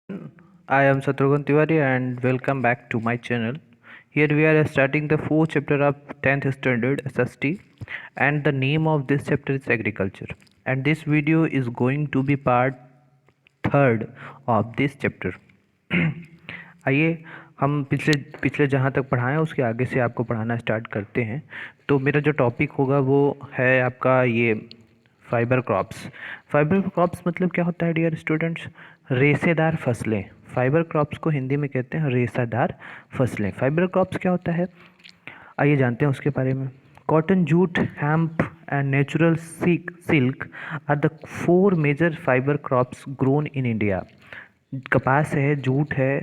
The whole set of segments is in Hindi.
I am Shatrughan Tiwari and welcome back to my channel. Here we are starting the fourth chapter of 10th standard SST and the name of this chapter is agriculture. And this video is going to be part third of this chapter. आइए हम पिछले पिछले जहाँ तक पढ़ाएं उसके आगे से आपको पढ़ाना स्टार्ट करते हैं। तो मेरा जो टॉपिक होगा वो है आपका ये फाइबर क्रॉप्स। फाइबर क्रॉप्स मतलब क्या होता है डियर स्टूडेंट्स? रेशेदार फसलें। फाइबर क्रॉप्स को हिंदी में कहते हैं रेशेदार फसलें। फाइबर क्रॉप्स क्या होता है, आइए जानते हैं उसके बारे में। Cotton, jute, hemp and natural silk are the four major fibre crops grown in India. कपास है, जूट है,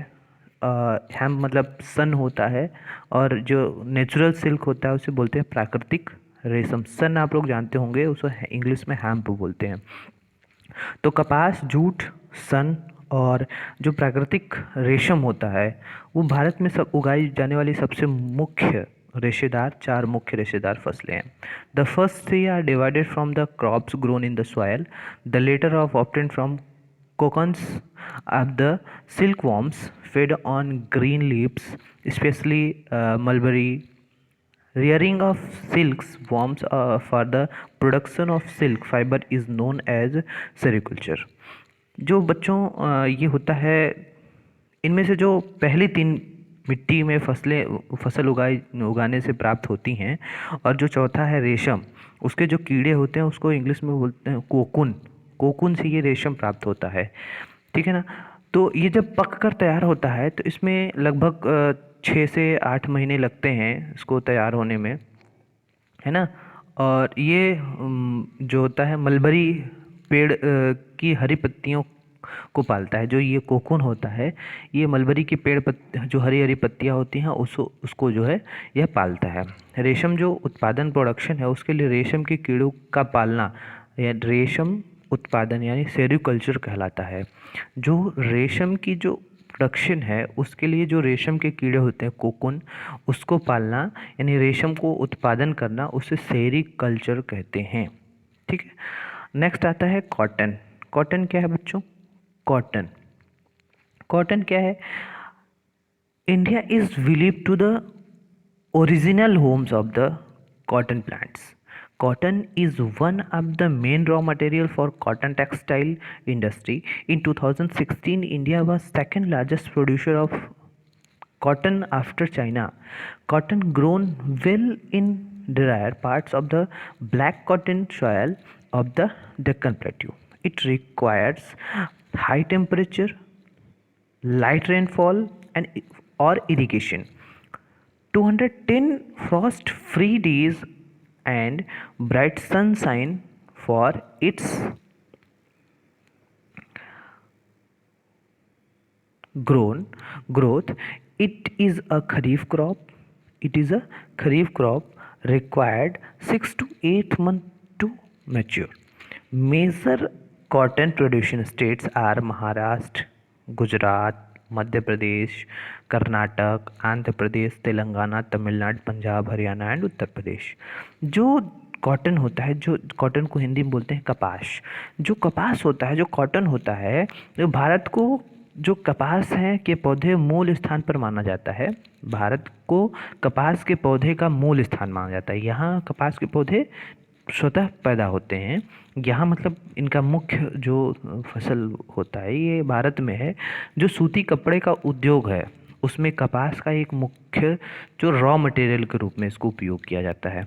हेम्प मतलब सन होता है, और जो नेचुरल सिल्क होता है उसे बोलते हैं प्राकृतिक रेशम। सन आप लोग जानते होंगे, उसे इंग्लिश में हेम्प बोलते हैं। तो कपास, जूट, सन और जो प्राकृतिक रेशम होता है वो भारत में सब उगाई जाने वाली सबसे मुख्य रेशेदार चार मुख्य रेशेदार फसलें हैं। The first three are divided from the crops grown in the soil, the latter of obtain फ्रॉम cocoons of the silkworms fed on green leaves, especially mulberry. Rearing of silkworms for the production of silk fiber is known as sericulture. जो बच्चों ये होता है, इनमें से जो पहली तीन मिट्टी में फसल उगाने से प्राप्त होती हैं, और जो चौथा है रेशम, उसके जो कीड़े होते हैं उसको इंग्लिश में बोलते हैं कोकुन। कोकुन से ये रेशम प्राप्त होता है, ठीक है ना। तो ये जब पक कर तैयार होता है तो इसमें लगभग 6 से 8 महीने लगते हैं इसको तैयार होने में, है ना। और ये जो होता है मलबरी पेड़ की हरी पत्तियों को पालता है। जो ये कोकून होता है ये मलबरी की जो हरी हरी पत्तियां होती हैं उसको जो है यह पालता है। रेशम जो उत्पादन प्रोडक्शन है उसके लिए रेशम के कीड़ों का पालना या रेशम उत्पादन यानी सेरिकल्चर कहलाता है। जो रेशम की जो प्रोडक्शन है उसके लिए जो रेशम के कीड़े होते हैं कोकुन, उसको पालना यानी रेशम को उत्पादन करना उसे सेरिकल्चर कहते हैं, ठीक है। नेक्स्ट आता है कॉटन। कॉटन क्या है बच्चों? कॉटन कॉटन क्या है? India is believe to the original homes of the cotton plants. Cotton is one of the main raw material for cotton textile industry. In 2016, India was second largest producer of cotton after China. Cotton grown well in drier parts of the black cotton soil of the Deccan Plateau. It requires high temperature, light rainfall, and or irrigation. 210 frost free days and bright sunshine for its growth. It is a kharif crop required 6 to 8 months to mature. Major cotton producing states are Maharashtra, Gujarat, Madhya Pradesh, Karnataka, Andhra Pradesh, Telangana, Tamil Nadu, Punjab, Haryana and Uttar Pradesh. जो कॉटन होता है, जो कॉटन को हिंदी में बोलते हैं कपास। जो कपास होता है, जो कॉटन होता है, जो भारत को जो कपास है के पौधे मूल स्थान पर माना जाता है। भारत को कपास के पौधे का मूल स्थान माना जाता है। यहाँ कपास के पौधे स्वतः पैदा होते हैं। यहाँ मतलब इनका मुख्य जो फसल होता है ये भारत में है। जो सूती कपड़े का उद्योग है उसमें कपास का एक मुख्य जो रॉ मटेरियल के रूप में इसको उपयोग किया जाता है।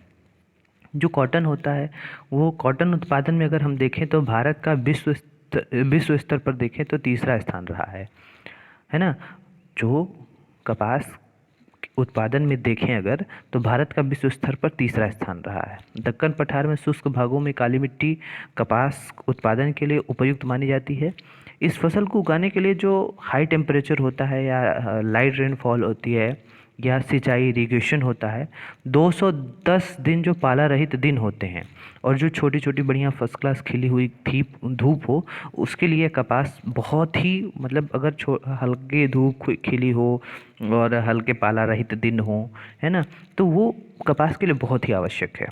जो कॉटन होता है वो कॉटन उत्पादन में अगर हम देखें तो भारत का विश्व स्तर पर देखें तो तीसरा स्थान रहा है ना। जो कपास उत्पादन में देखें अगर तो भारत का विश्व स्तर पर तीसरा स्थान रहा है। दक्कन पठार में शुष्क भागों में काली मिट्टी कपास उत्पादन के लिए उपयुक्त मानी जाती है। इस फसल को उगाने के लिए जो हाई टेम्परेचर होता है या लाइट रेनफॉल होती है या सिंचाई इरिगेशन होता है, 210 दिन जो पाला रहित दिन होते हैं, और जो छोटी छोटी बढ़िया फर्स्ट क्लास खिली हुई धूप हो, उसके लिए कपास बहुत ही मतलब अगर हल्के धूप खिली हो और हल्के पाला रहित दिन हो, है ना, तो वो कपास के लिए बहुत ही आवश्यक है।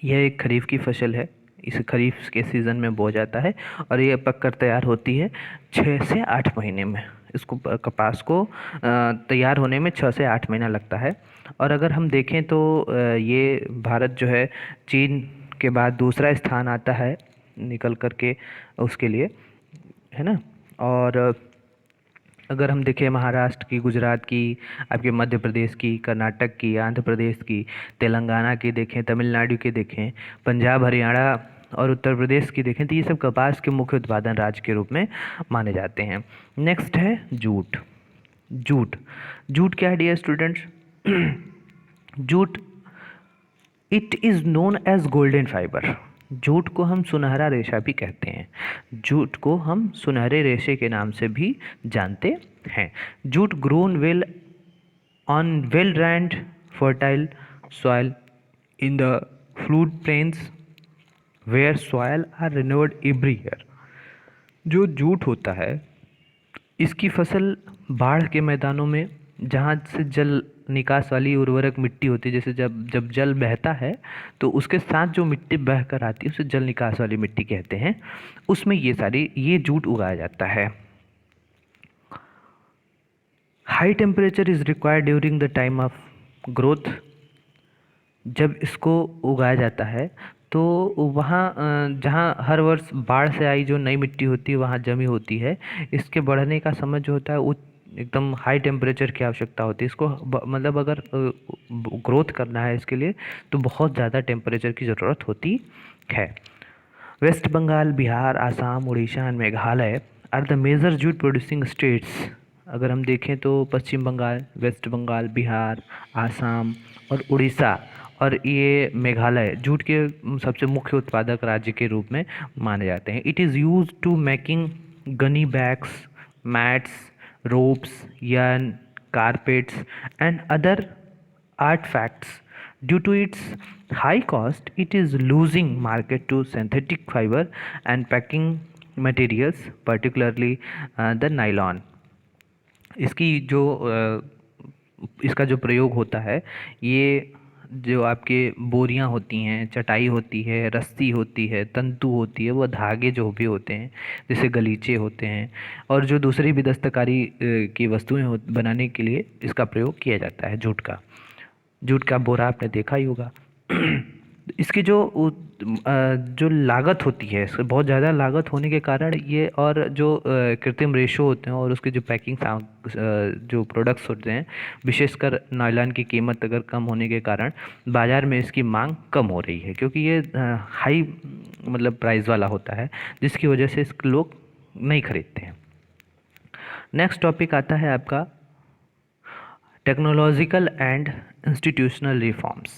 यह एक खरीफ की फसल है। इस खरीफ के सीज़न में बोया जाता है और ये पककर तैयार होती है 6 से 8 महीने में। इसको कपास को तैयार होने में 6 से 8 महीना लगता है। और अगर हम देखें तो ये भारत जो है चीन के बाद दूसरा स्थान आता है निकल करके उसके लिए, है ना। और अगर हम देखें महाराष्ट्र की, गुजरात की, आपके मध्य प्रदेश की, कर्नाटक की, आंध्र प्रदेश की, तेलंगाना की देखें, तमिलनाडु की देखें, पंजाब, हरियाणा और उत्तर प्रदेश की देखें, तो ये सब कपास के मुख्य उत्पादन राज्य के रूप में माने जाते हैं। नेक्स्ट है जूट। जूट जूट क्या है dear students? Jute, it is known as golden fibre. Jute को हम सुनहरा रेशा भी कहते हैं। जूट को हम सुनहरे रेशे के नाम से भी जानते हैं। Jute grown well on well dried fertile soil in the flood plains where soil are renewed every year. जो जूट होता है इसकी फसल बाढ़ के मैदानों में, जहाँ से जल निकास वाली उर्वरक मिट्टी होती है, जैसे जब जब जल बहता है तो उसके साथ जो मिट्टी बह कर आती है उसे जल निकास वाली मिट्टी कहते हैं, उसमें ये जूट उगाया जाता है। High temperature is required during the time of growth. जब इसको उगाया जाता है तो वहाँ जहाँ हर वर्ष बाढ़ से आई जो नई मिट्टी होती है वहाँ जमी होती है, इसके बढ़ने का समय जो होता है वो एकदम हाई टेम्परेचर की आवश्यकता होती है। इसको मतलब अगर ग्रोथ करना है इसके लिए तो बहुत ज़्यादा टेम्परेचर की ज़रूरत होती है। West Bengal, Bihar, Assam, Orissa and Meghalaya are the major jute producing states. अगर हम देखें तो पश्चिम बंगाल, वेस्ट बंगाल, बिहार, आसाम और उड़ीसा और ये मेघालय जूट के सबसे मुख्य उत्पादक राज्य के रूप में माने जाते हैं। It is use to making gunny bags, mats, ropes, yarn, carpets and other artifacts. Due to its high cost, it is losing market to synthetic fiber and packing materials, particularly the nylon. इसका जो प्रयोग होता है, ये जो आपके बोरियां होती हैं, चटाई होती है, रस्सी होती है, तंतु होती है, वह धागे जो भी होते हैं जैसे गलीचे होते हैं और जो दूसरी भी दस्तकारी की वस्तुएं बनाने के लिए इसका प्रयोग किया जाता है। जूट का बोरा आपने देखा ही होगा। इसकी जो लागत होती है, इसकी बहुत ज़्यादा लागत होने के कारण ये, और जो कृत्रिम रेशो होते हैं और उसके जो पैकिंग जो प्रोडक्ट्स होते हैं, विशेषकर नायलॉन की कीमत अगर कम होने के कारण बाज़ार में इसकी मांग कम हो रही है, क्योंकि ये हाई मतलब प्राइस वाला होता है, जिसकी वजह से इसके लोग नहीं खरीदते हैं। नेक्स्ट टॉपिक आता है आपका technological and institutional reforms.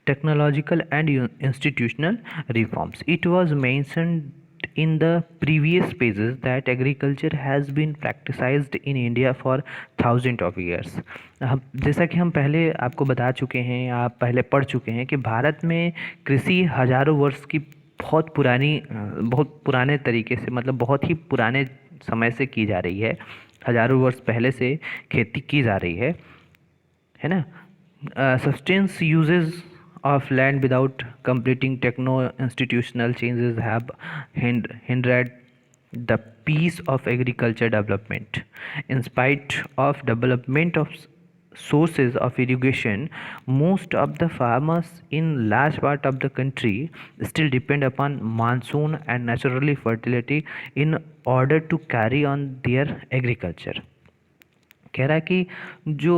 Technological and institutional reforms. It was mentioned in the previous pages that agriculture has been practiced in India for thousands of years. जैसा कि हम पहले आपको बता चुके हैं, आप पहले पढ़ चुके हैं कि भारत में कृषि हजारों वर्ष की बहुत पुराने तरीके से, मतलब बहुत ही पुराने समय से की जा रही है। हजारों वर्ष पहले से खेती की जा रही है ना। Substance uses of land without completing techno-institutional changes have hindered the pace of agriculture development. In spite of development of sources of irrigation, most of the farmers in large part of the country still depend upon monsoon and natural fertility in order to carry on their agriculture. कह रहा है कि जो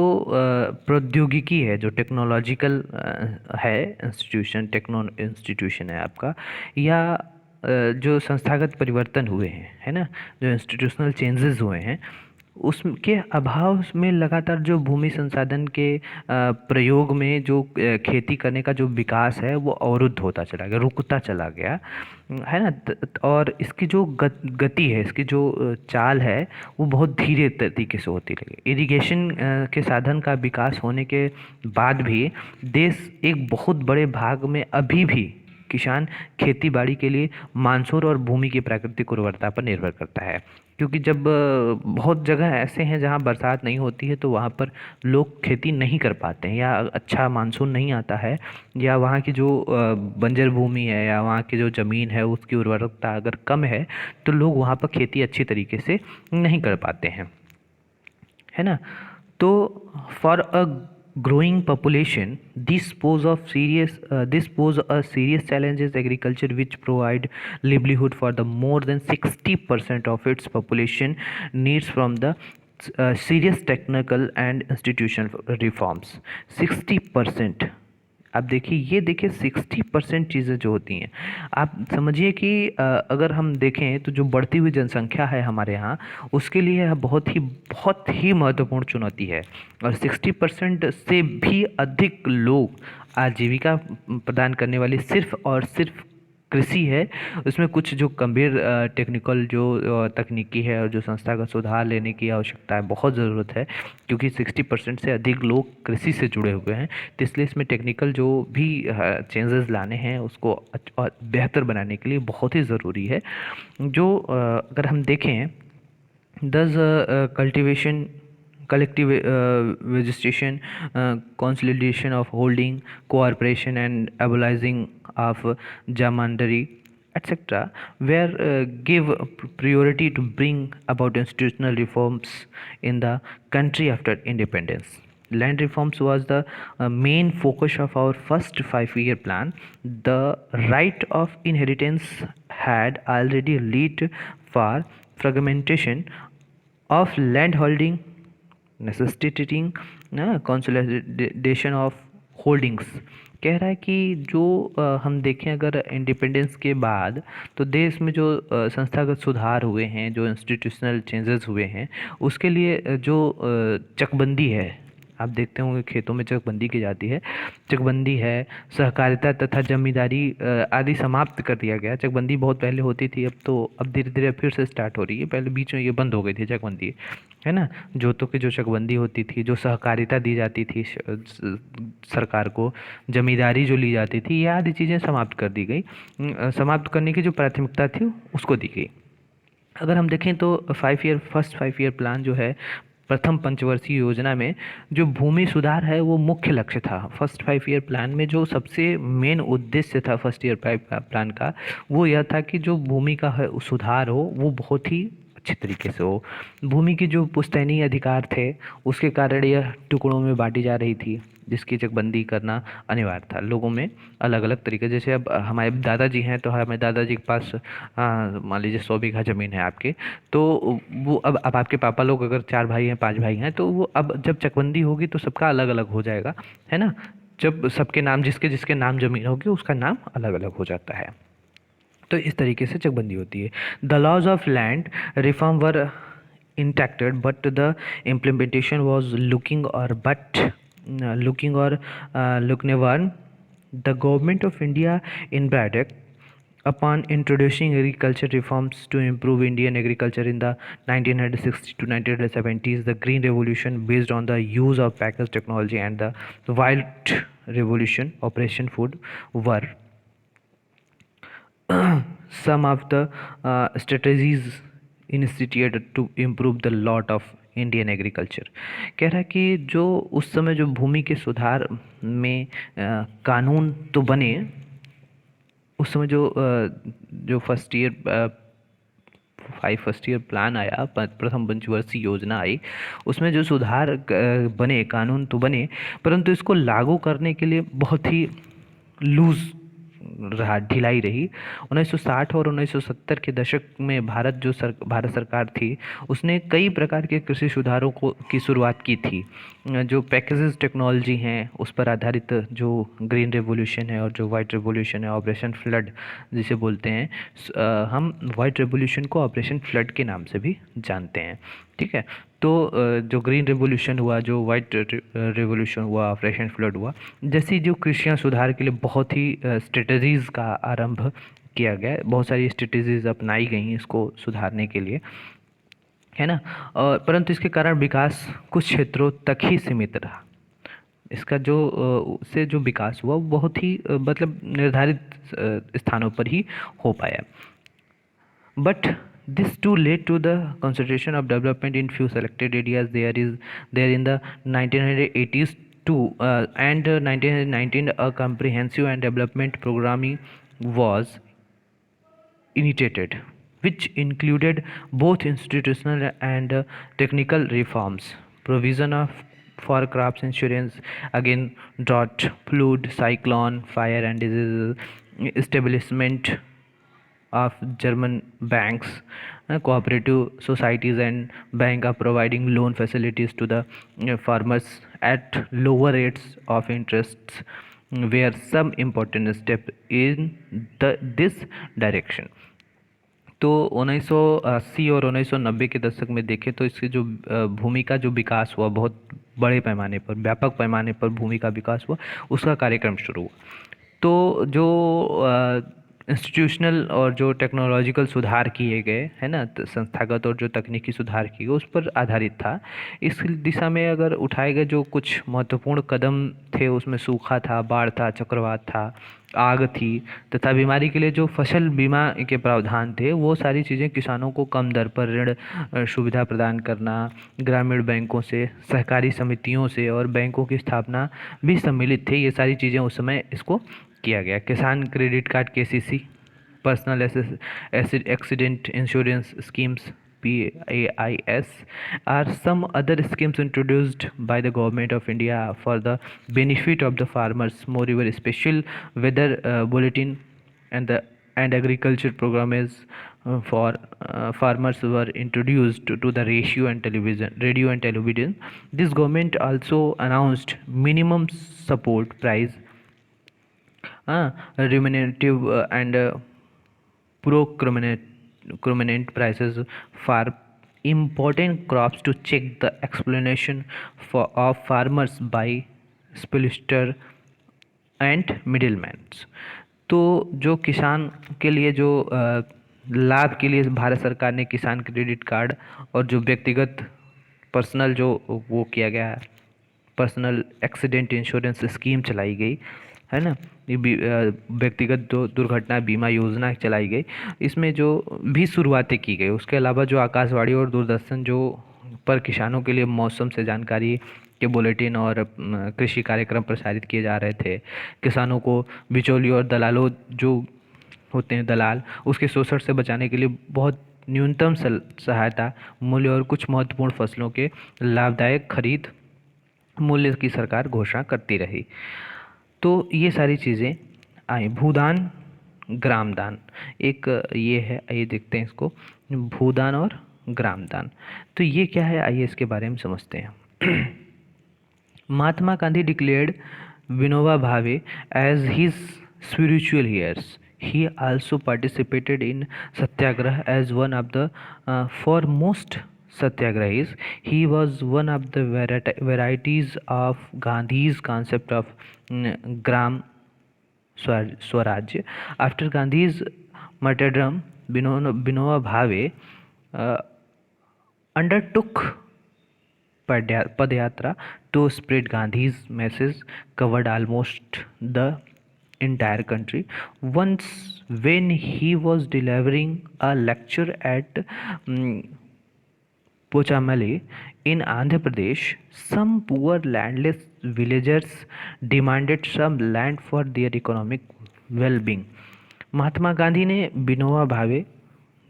प्रौद्योगिकी है, जो टेक्नोलॉजिकल है इंस्टीट्यूशन है आपका, या जो संस्थागत परिवर्तन हुए हैं, है ना, जो इंस्टीट्यूशनल चेंजेस हुए हैं, उसके अभाव में लगातार जो भूमि संसाधन के प्रयोग में जो खेती करने का जो विकास है वो अवरुद्ध होता चला गया, रुकता चला गया, है ना। और इसकी जो गति है, इसकी जो चाल है वो बहुत धीरे तरीके से होती लगी। इरिगेशन के साधन का विकास होने के बाद भी देश एक बहुत बड़े भाग में अभी भी किसान खेती बाड़ी के लिए मानसून और भूमि की प्राकृतिक उर्वरता पर निर्भर करता है। क्योंकि जब बहुत जगह ऐसे हैं जहाँ बरसात नहीं होती है तो वहाँ पर लोग खेती नहीं कर पाते हैं, या अच्छा मानसून नहीं आता है, या वहाँ की जो बंजर भूमि है या वहाँ की जो ज़मीन है उसकी उर्वरकता अगर कम है तो लोग वहाँ पर खेती अच्छी तरीके से नहीं कर पाते हैं, है ना। तो for a growing population, this pose a serious challenges agriculture, which provide livelihood for the more than 60% of its population, needs from the serious technical and institutional reforms। 60%, आप देखिए, ये देखिए 60% चीज़ें जो होती हैं, आप समझिए कि अगर हम देखें तो जो बढ़ती हुई जनसंख्या है हमारे यहाँ, उसके लिए यह बहुत ही महत्वपूर्ण चुनौती है। और 60% से भी अधिक लोग आजीविका प्रदान करने वाली सिर्फ और सिर्फ कृषि है। उसमें कुछ जो गंभीर टेक्निकल जो तकनीकी है और जो संस्थागत सुधार लेने की आवश्यकता है, बहुत ज़रूरत है, क्योंकि 60% से अधिक लोग कृषि से जुड़े हुए हैं। तो इसलिए इसमें टेक्निकल जो भी चेंजेस लाने हैं उसको और बेहतर बनाने के लिए बहुत ही ज़रूरी है। जो अगर हम देखें, दस cultivation, collective vegetation, consolidation of holding, cooperation and abolishing of jamandari, etc., where give priority to bring about institutional reforms in the country after independence. Land reforms was the main focus of our first 5-year plan. The right of inheritance had already led for fragmentation of land holding, necessitating ना कंसोलिडेशन ऑफ होल्डिंग्स। कह रहा है कि जो हम देखें अगर इंडिपेंडेंस के बाद, तो देश में जो संस्थागत सुधार हुए हैं, जो इंस्टीट्यूशनल चेंजेस हुए हैं, उसके लिए जो चकबंदी है, आप देखते होंगे खेतों में चकबंदी की जाती है, चकबंदी है, सहकारिता तथा जमींदारी आदि समाप्त कर दिया गया। चकबंदी बहुत पहले होती थी, अब धीरे धीरे फिर से स्टार्ट हो रही है, पहले बीच में ये बंद हो गई थी चकबंदी, है ना। जोतों की जो चकबंदी होती थी, जो सहकारिता दी जाती थी सरकार को, जमींदारी जो ली जाती थी, ये आदि चीज़ें समाप्त कर दी गई। समाप्त करने की जो प्राथमिकता थी उसको दी गई। अगर हम देखें तो फर्स्ट 5 ईयर प्लान जो है, प्रथम पंचवर्षीय योजना में जो भूमि सुधार है वो मुख्य लक्ष्य था। फर्स्ट 5 ईयर प्लान में जो सबसे मेन उद्देश्य था फर्स्ट ईयर प्लान का, वो यह था कि जो भूमि का सुधार हो वो बहुत ही अच्छे तरीके से हो। भूमि की जो पुश्तैनी अधिकार थे उसके कारण यह टुकड़ों में बांटी जा रही थी, जिसकी चकबंदी करना अनिवार्य था लोगों में अलग अलग तरीके। जैसे अब हमारे दादाजी हैं तो हमारे दादाजी के पास मान लीजिए 100 बीघा ज़मीन है आपके, तो वो अब आपके पापा लोग अगर 4 भाई हैं 5 भाई हैं, तो वो अब जब चकबंदी होगी तो सबका अलग अलग हो जाएगा, है ना। जब सबके नाम, जिसके जिसके नाम ज़मीन होगी उसका नाम अलग अलग हो जाता है। तो इस तरीके से चकबंदी होती है। The laws of land reform were enacted, but the implementation was लुकनेवर। The government of India embarked upon introducing agriculture reforms to improve Indian agriculture in the 1960 to 1970s. The Green Revolution, based on the use of packaged technology, and the White Revolution, Operation Food, were some of the strategies instituted to improve the lot of Indian agriculture. कह रहा है कि जो उस समय जो भूमि के सुधार में कानून तो बने, उस समय जो फर्स्ट ईयर प्लान आया, प्रथम पंचवर्षीय योजना आई, उसमें जो सुधार बने, कानून तो बने, परंतु इसको लागू करने के लिए बहुत ही लूज रहा, ढिलाई रही। 1960 और 1970 के दशक में भारत सरकार थी, उसने कई प्रकार के कृषि सुधारों की शुरुआत की थी। जो पैकेजेस टेक्नोलॉजी हैं उस पर आधारित जो ग्रीन रेवोल्यूशन है और जो वाइट रेवोल्यूशन है, ऑपरेशन फ्लड जिसे बोलते हैं, हम वाइट रेवोल्यूशन को ऑपरेशन फ्लड के नाम से भी जानते हैं, ठीक है। तो जो ग्रीन रेवोल्यूशन हुआ, जो वाइट रेवोल्यूशन हुआ, ऑपरेशन फ्लड हुआ, जैसी जो कृषि सुधार के लिए बहुत ही स्ट्रेटजीज़ का आरंभ किया गया, बहुत सारी स्ट्रेटजीज़ अपनाई गई इसको सुधारने के लिए, है ना। और परंतु इसके कारण विकास कुछ क्षेत्रों तक ही सीमित रहा। इसका जो से जो विकास हुआ वो बहुत ही मतलब निर्धारित स्थानों पर ही हो पाया. But this too led to the concentration of development in few selected areas. There in the 1980s too, and 1919 a comprehensive and development programming was initiated, which included both institutional and technical reforms, provision of for crops insurance again drought, flood, cyclone, fire, and diseases, establishment of German banks, cooperative societies, and bank are providing loan facilities to the farmers at lower rates of interest, were some important step in this direction. तो 1980 और 1990 के दशक में देखें तो इसकी जो भूमि का जो विकास हुआ बहुत बड़े पैमाने पर, व्यापक पैमाने पर भूमि का विकास हुआ, उसका कार्यक्रम शुरू हुआ. तो जो इंस्टीट्यूशनल और जो टेक्नोलॉजिकल सुधार किए गए है ना, तो संस्थागत और जो तकनीकी सुधार किए गए उस पर आधारित था. इस दिशा में अगर उठाए गए जो कुछ महत्वपूर्ण कदम थे उसमें सूखा था, बाढ़ था, चक्रवात था, आग थी, तथा बीमारी के लिए जो फसल बीमा के प्रावधान थे, वो सारी चीज़ें किसानों को कम दर पर ऋण सुविधा प्रदान करना, ग्रामीण बैंकों से, सहकारी समितियों से और बैंकों की स्थापना भी सम्मिलित थे. ये सारी चीज़ें उस समय इसको किया गया. किसान credit card, KCC, personal accident insurance schemes, PAIS, are some other schemes introduced by the government of India for the benefit of the farmers. Moreover, special weather bulletin and agriculture programs for farmers were introduced to the radio and television. This government also announced minimum support price, remunerative and procurement prices for important crops to check the explanation of farmers by spilster and middlemans. तो जो किसान के लिए जो लाभ के लिए भारत सरकार ने किसान क्रेडिट कार्ड और जो व्यक्तिगत पर्सनल जो वो किया गया है, पर्सनल एक्सीडेंट इंश्योरेंस स्कीम चलाई गई है ना, ये व्यक्तिगत जो दुर्घटना बीमा योजना चलाई गई, इसमें जो भी शुरुआतें की गई. उसके अलावा जो आकाशवाणी और दूरदर्शन जो पर किसानों के लिए मौसम से जानकारी के बुलेटिन और कृषि कार्यक्रम प्रसारित किए जा रहे थे. किसानों को बिचौलियों और दलालों जो होते हैं दलाल, उसके शोषण से बचाने के लिए बहुत न्यूनतम सहायता मूल्य और कुछ महत्वपूर्ण फसलों के लाभदायक खरीद मूल्य की सरकार घोषणा करती रही. तो ये सारी चीज़ें आई. भूदान, ग्रामदान एक ये है, आइए देखते हैं इसको, भूदान और ग्रामदान. तो ये क्या है, आइए इसके बारे में समझते हैं. Mahatma Gandhi declared Vinoba Bhave as his spiritual heirs. He also participated in Satyagraha as one of the foremost Satyagrahis. He was one of the varieties of Gandhi's concept of Gram Swaraj. After Gandhi's martyrdom, Vinoba Bhave undertook Padayatra to spread Gandhi's message, covered almost the entire country. Once, when he was delivering a lecture at Pochamale in Andhra Pradesh, some poor landless villagers demanded some land for their economic well-being. Mahatma Gandhi ने विनोबा भावे,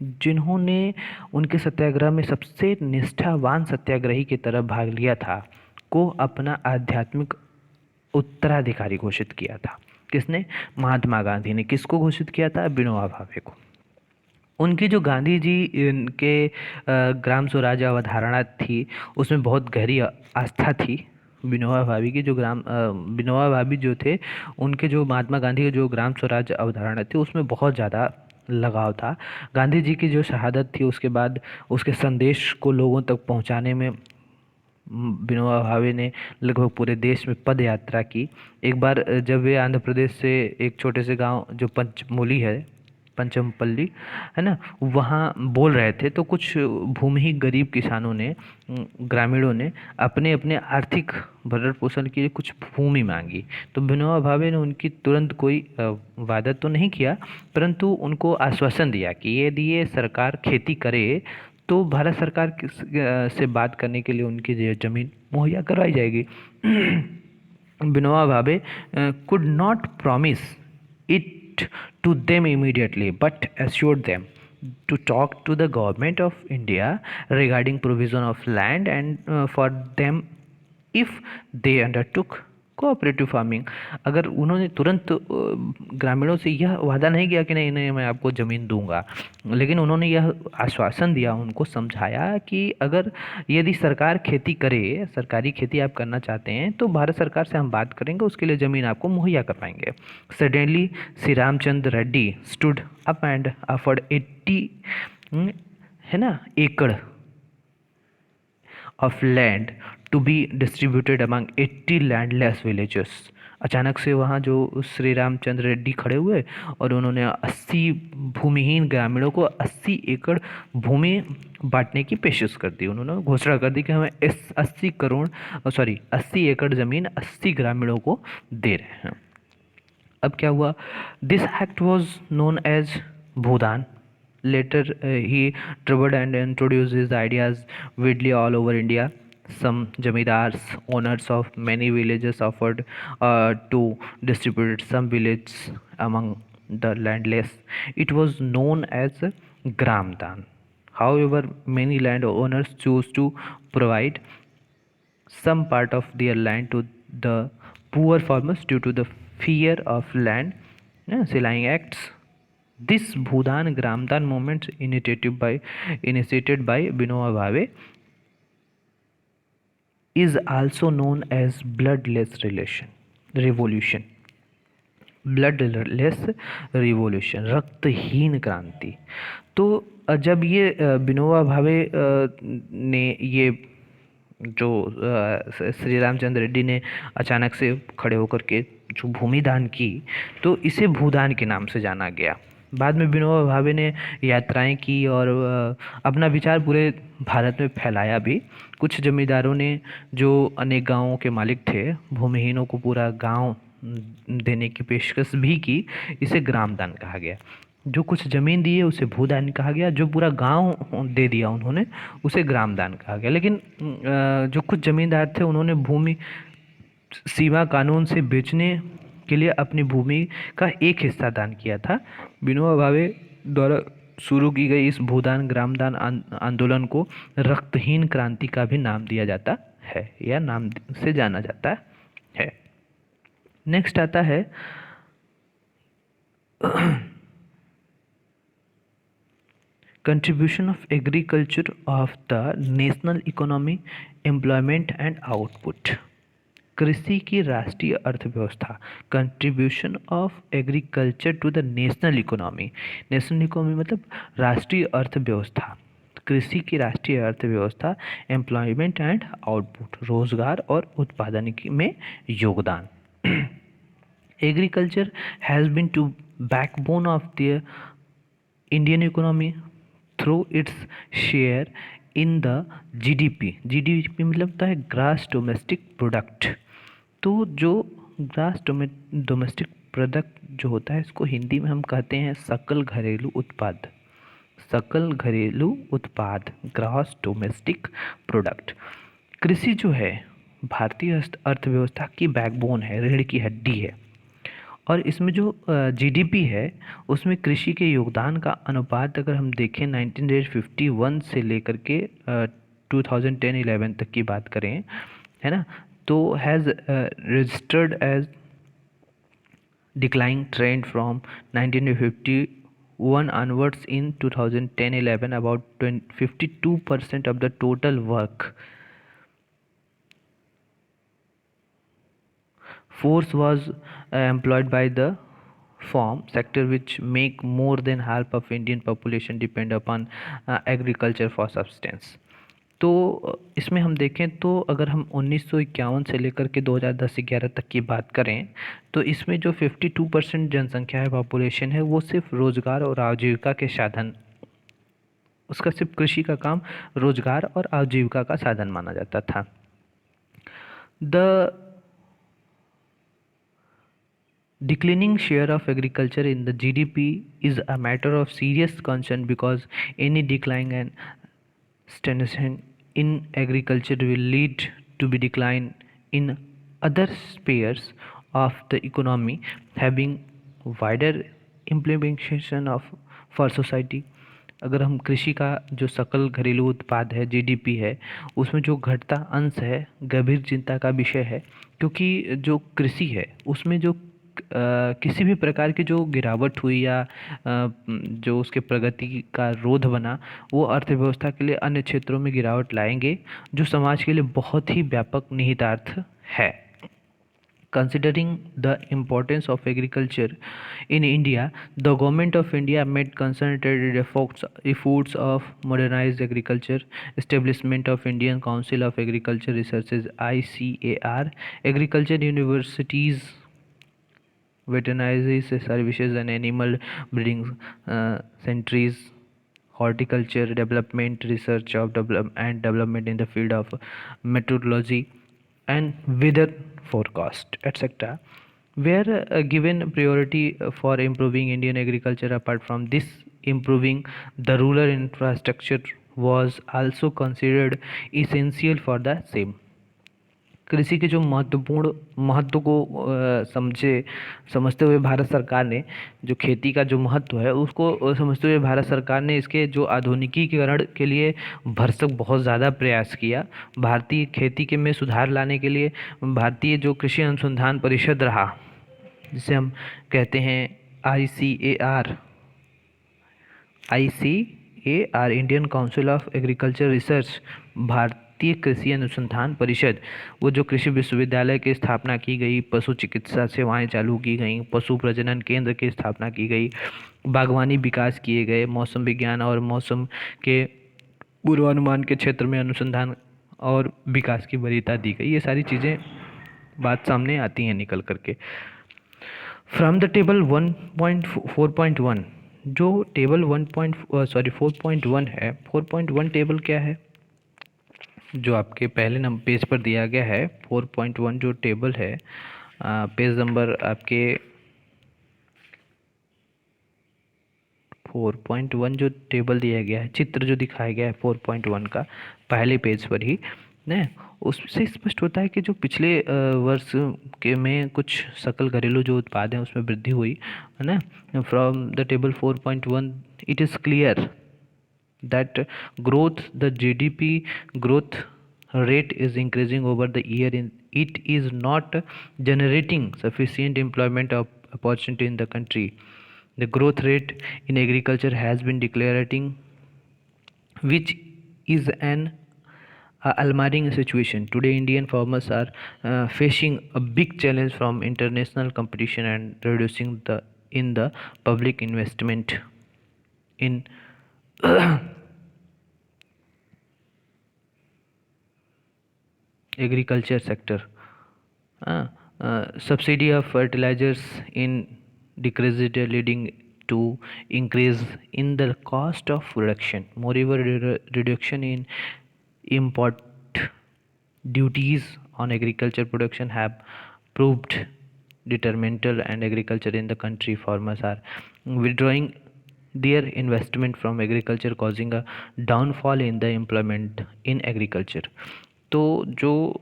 जिन्होंने उनके सत्याग्रह में सबसे निष्ठावान सत्याग्रही की तरफ भाग लिया था, को अपना आध्यात्मिक उत्तराधिकारी घोषित किया था. किसने? महात्मा गांधी ने. किसको घोषित किया था? विनोबा भावे को. उनकी जो गांधी जी के ग्राम स्वराज अवधारणा थी उसमें बहुत गहरी आस्था थी. विनोबा भावे की जो विनोबा भावे जो थे, उनके जो महात्मा गांधी के जो ग्राम स्वराज अवधारणा थी उसमें बहुत ज़्यादा लगाव था. गांधी जी की जो शहादत थी उसके बाद उसके संदेश को लोगों तक पहुंचाने में विनोबा भावे ने लगभग पूरे देश में पद यात्रा की. एक बार जब वे आंध्र प्रदेश से एक छोटे से गांव जो पंचमोली है पंचमपल्ली, है ना, वहाँ बोल रहे थे। तो कुछ भूमिहीन गरीब किसानों ने, ग्रामीणों ने अपने अपने आर्थिक भरण पोषण के लिए कुछ भूमि मांगी। तो विनोबा भावे ने उनकी तुरंत कोई वादा तो नहीं किया, परंतु उनको आश्वासन दिया कि यदि ये सरकार खेती करे तो भारत सरकार से बात करने के लिए उनकी ज़मीन मुहैया करवाई जाएगी। Vinoba Bhave could not promise it to them immediately, but assured them to talk to the government of India regarding provision of land and for them if they undertook cooperative farming. अगर उन्होंने तुरंत ग्रामीणों से यह वादा नहीं किया कि नहीं नहीं मैं आपको ज़मीन दूंगा, लेकिन उन्होंने यह आश्वासन दिया, उनको समझाया कि अगर यदि सरकार खेती करे, सरकारी खेती आप करना चाहते हैं तो भारत सरकार से हम बात करेंगे, उसके लिए ज़मीन आपको मुहैया करवाएंगे। Suddenly Shri Ramchandra Reddy stood up and offered 80 है ना acre of land to be distributed among 80 landless villages. अचानक से वहाँ जो श्री रामचंद्र रेड्डी खड़े हुए और उन्होंने 80 भूमिहीन ग्रामीणों को 80 एकड़ भूमि बांटने की पेशकश कर दी। उन्होंने घोषणा कर दी कि हमें इस 80 एकड़ ज़मीन 80 ग्रामीणों को दे रहे हैं। अब क्या हुआ? This act was known as Bhoodan. Later, he traveled and introduced his ideas widely all over India. Some jamidars, owners of many villages, offered to distribute some villages among the landless. It was known as Gram Dan. However, many landowners chose to provide some part of their land to the poor farmers due to the fear of land selling acts. This Bhudan Gramdan movement initiated by Vinoba Bhave is also known as bloodless revolution. Bloodless revolution, रक्तहीन क्रांति। तो जब ये विनोबा भावे ने ये जो श्री रामचंद्र रेड्डी ने अचानक से खड़े होकर के जो भूमि दान की, तो इसे भूदान के नाम से जाना गया। बाद में विनोबा भावे ने यात्राएं की और अपना विचार पूरे भारत में फैलाया भी। कुछ जमींदारों ने जो अनेक गांवों के मालिक थे, भूमिहीनों को पूरा गांव देने की पेशकश भी की। इसे ग्रामदान कहा गया। जो कुछ ज़मीन दी है उसे भूदान कहा गया, जो पूरा गांव दे दिया उन्होंने उसे ग्रामदान कहा गया। लेकिन जो कुछ ज़मींदार थे उन्होंने भूमि सीमा कानून से बेचने के लिए अपनी भूमि का एक हिस्सा दान किया था। विनोबा भावे द्वारा शुरू की गई इस भूदान ग्रामदान आंदोलन को रक्तहीन क्रांति का भी नाम दिया जाता है या नाम से जाना जाता है। नेक्स्ट आता है contribution of agriculture of the national economy, employment and output. कृषि की राष्ट्रीय अर्थव्यवस्था, contribution of agriculture to the national economy. National economy मतलब राष्ट्रीय अर्थव्यवस्था, कृषि की राष्ट्रीय अर्थव्यवस्था, एम्प्लॉयमेंट एंड आउटपुट, रोजगार और उत्पादन में योगदान। Agriculture has been to backbone of the Indian economy through its share in the GDP. GDP मतलब होता है ग्रास डोमेस्टिक प्रोडक्ट। तो जो ग्रास डोमेस्टिक प्रोडक्ट जो होता है, इसको हिंदी में हम कहते हैं सकल घरेलू उत्पाद। सकल घरेलू उत्पाद, ग्रास डोमेस्टिक प्रोडक्ट। कृषि जो है भारतीय अर्थव्यवस्था की बैकबोन है, रीढ़ की हड्डी है। और इसमें जो जीडीपी है उसमें कृषि के योगदान का अनुपात अगर हम देखें 1951 से लेकर के 2010-11 तक की बात करें, है ना, तो has registered as declining trend from 1951 onwards. In 2010-11 about 52% of the total work force was employed by the farm sector, which make more than half of Indian population depend upon agriculture for subsistence. तो इसमें हम देखें तो अगर हम 1951 से लेकर के 2010-11 तक की बात करें तो इसमें जो 52% जनसंख्या है, पॉपुलेशन है, वो सिर्फ रोजगार और आजीविका के साधन, उसका सिर्फ कृषि का काम रोजगार और आजीविका का साधन माना जाता था। The declining share of agriculture in the GDP is a matter of serious concern because any decline and stagnation in agriculture will lead to be decline in other spheres of the economy, having wider implication of for society। अगर हम कृषि का जो सकल घरेलू उत्पाद है, जीडीपी है, उसमें जो घटता अंश है गंभीर चिंता का विषय है, क्योंकि जो कृषि है उसमें जो किसी भी प्रकार की जो गिरावट हुई या जो उसके प्रगति का रोध बना, वो अर्थव्यवस्था के लिए अन्य क्षेत्रों में गिरावट लाएंगे, जो समाज के लिए बहुत ही व्यापक निहितार्थ है। Considering the importance of agriculture in India, the government of India made concentrated efforts of modernized agriculture, establishment of Indian Council of Agriculture Researches (ICAR), agriculture universities, veterinary services and animal breeding centers, horticulture development, research of and development in the field of meteorology and weather forecast, etc., were given priority for improving Indian agriculture. Apart from this, improving the rural infrastructure was also considered essential for the same। कृषि के जो महत्वपूर्ण महत्व को समझते हुए भारत सरकार ने जो खेती का जो महत्व है उसको समझते हुए भारत सरकार ने इसके जो आधुनिकीकरण के लिए भरसक बहुत ज़्यादा प्रयास किया। भारतीय खेती के में सुधार लाने के लिए भारतीय जो कृषि अनुसंधान परिषद रहा, जिसे हम कहते हैं ICAR, Indian council of agriculture research, भारतीय कृषि अनुसंधान परिषद, वो जो कृषि विश्वविद्यालय की स्थापना की गई, पशु चिकित्सा सेवाएं चालू की गई, पशु प्रजनन केंद्र की स्थापना की गई, बागवानी विकास किए गए, मौसम विज्ञान और मौसम के पूर्वानुमान के क्षेत्र में अनुसंधान और विकास की वरीयता दी गई। ये सारी चीज़ें बात सामने आती हैं निकल करके। फ्रॉम द टेबल 4.1, जो टेबल 4.1 है, 4.1 टेबल क्या है जो आपके पहले नंबर पेज पर दिया गया है। 4.1 जो टेबल है, पेज नंबर आपके 4.1 जो टेबल दिया गया है, चित्र जो दिखाया गया है 4.1 का पहले पेज पर ही न, उससे स्पष्ट होता है कि जो पिछले वर्ष के में कुछ सकल घरेलू जो उत्पाद हैं उसमें वृद्धि हुई है ना। From the table 4.1 it is clear that growth, the GDP growth rate is increasing over the year. It is not generating sufficient employment opportunity in the country. The growth rate in agriculture has been decelerating, which is an alarming situation. Today Indian farmers are facing a big challenge from international competition and reducing the public investment in agriculture sector. Subsidy of fertilizers in decreased, leading to increase in the cost of production. Moreover, reduction in import duties on agriculture production have proved detrimental, and agriculture in the country farmers are withdrawing their investment from agriculture, causing a downfall in the employment in agriculture। तो जो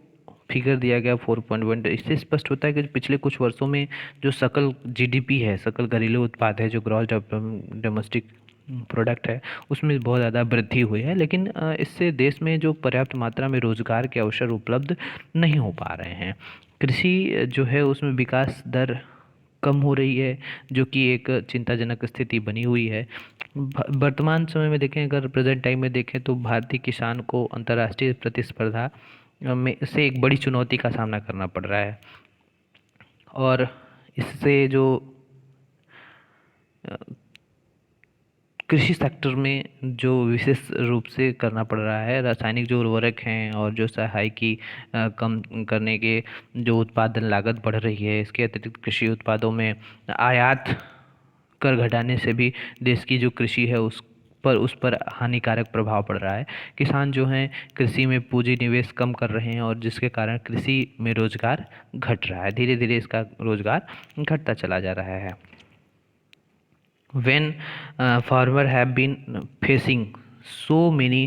फिगर दिया गया 4.1, इससे स्पष्ट होता है कि पिछले कुछ वर्षों में जो सकल जीडीपी है, सकल घरेलू उत्पाद है, जो ग्रॉस डोमेस्टिक प्रोडक्ट है, उसमें बहुत ज़्यादा वृद्धि हुई है, लेकिन इससे देश में जो पर्याप्त मात्रा में रोजगार के अवसर उपलब्ध नहीं हो पा रहे हैं। कृषि जो है उसमें विकास दर कम हो रही है, जो कि एक चिंताजनक स्थिति बनी हुई है। वर्तमान समय में देखें, अगर प्रेजेंट टाइम में देखें तो भारतीय किसान को अंतर्राष्ट्रीय प्रतिस्पर्धा में से एक बड़ी चुनौती का सामना करना पड़ रहा है, और इससे जो कृषि सेक्टर में जो विशेष रूप से करना पड़ रहा है, रासायनिक जो उर्वरक हैं और जो सहायकी कम करने के जो उत्पादन लागत बढ़ रही है, इसके अतिरिक्त कृषि उत्पादों में आयात कर घटाने से भी देश की जो कृषि है उस पर हानिकारक प्रभाव पड़ रहा है। किसान जो हैं कृषि में पूंजी निवेश कम कर रहे हैं और जिसके कारण कृषि में रोजगार घट रहा है, धीरे धीरे इसका रोजगार घटता चला जा रहा है। When farmer have been facing so many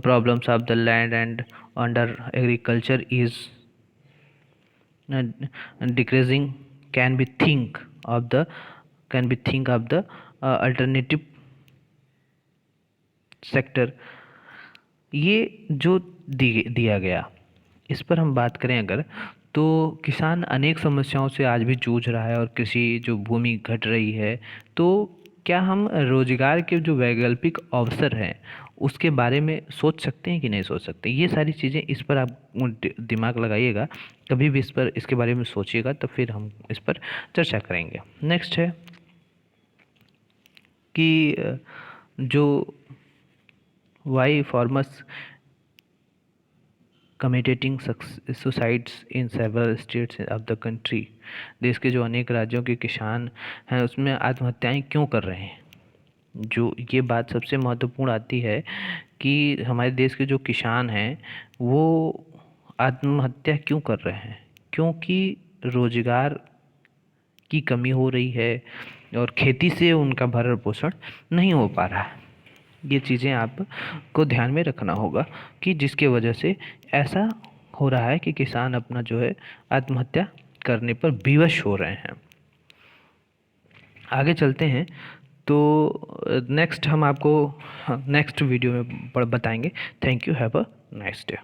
problems of the land and under agriculture is uh, decreasing, can be think of the alternative sector. ये जो दिया गया, इस पर हम बात करें अगर, तो किसान अनेक समस्याओं से आज भी जूझ रहा है और कृषि जो भूमि घट रही है, तो क्या हम रोजगार के जो वैकल्पिक अवसर हैं उसके बारे में सोच सकते हैं कि नहीं सोच सकते? ये सारी चीज़ें, इस पर आप दिमाग लगाइएगा, कभी भी इसके बारे में सोचिएगा, तो फिर हम इस पर चर्चा करेंगे। नेक्स्ट है कि जो why farmers committing suicides in several states of the country. देश के जो अनेक राज्यों के किसान हैं उसमें आत्महत्याएं क्यों कर रहे हैं? जो ये बात सबसे महत्वपूर्ण आती है कि हमारे देश के जो किसान हैं वो आत्महत्या क्यों कर रहे हैं? क्योंकि रोजगार की कमी हो रही है और खेती से उनका भरण पोषण नहीं हो पा रहा है। ये चीज़ें आपको ध्यान में रखना होगा कि जिसके वजह से ऐसा हो रहा है कि किसान अपना जो है आत्महत्या करने पर विवश हो रहे हैं। आगे चलते हैं, तो नेक्स्ट हम आपको नेक्स्ट वीडियो में बताएंगे। Thank you, have a nice day.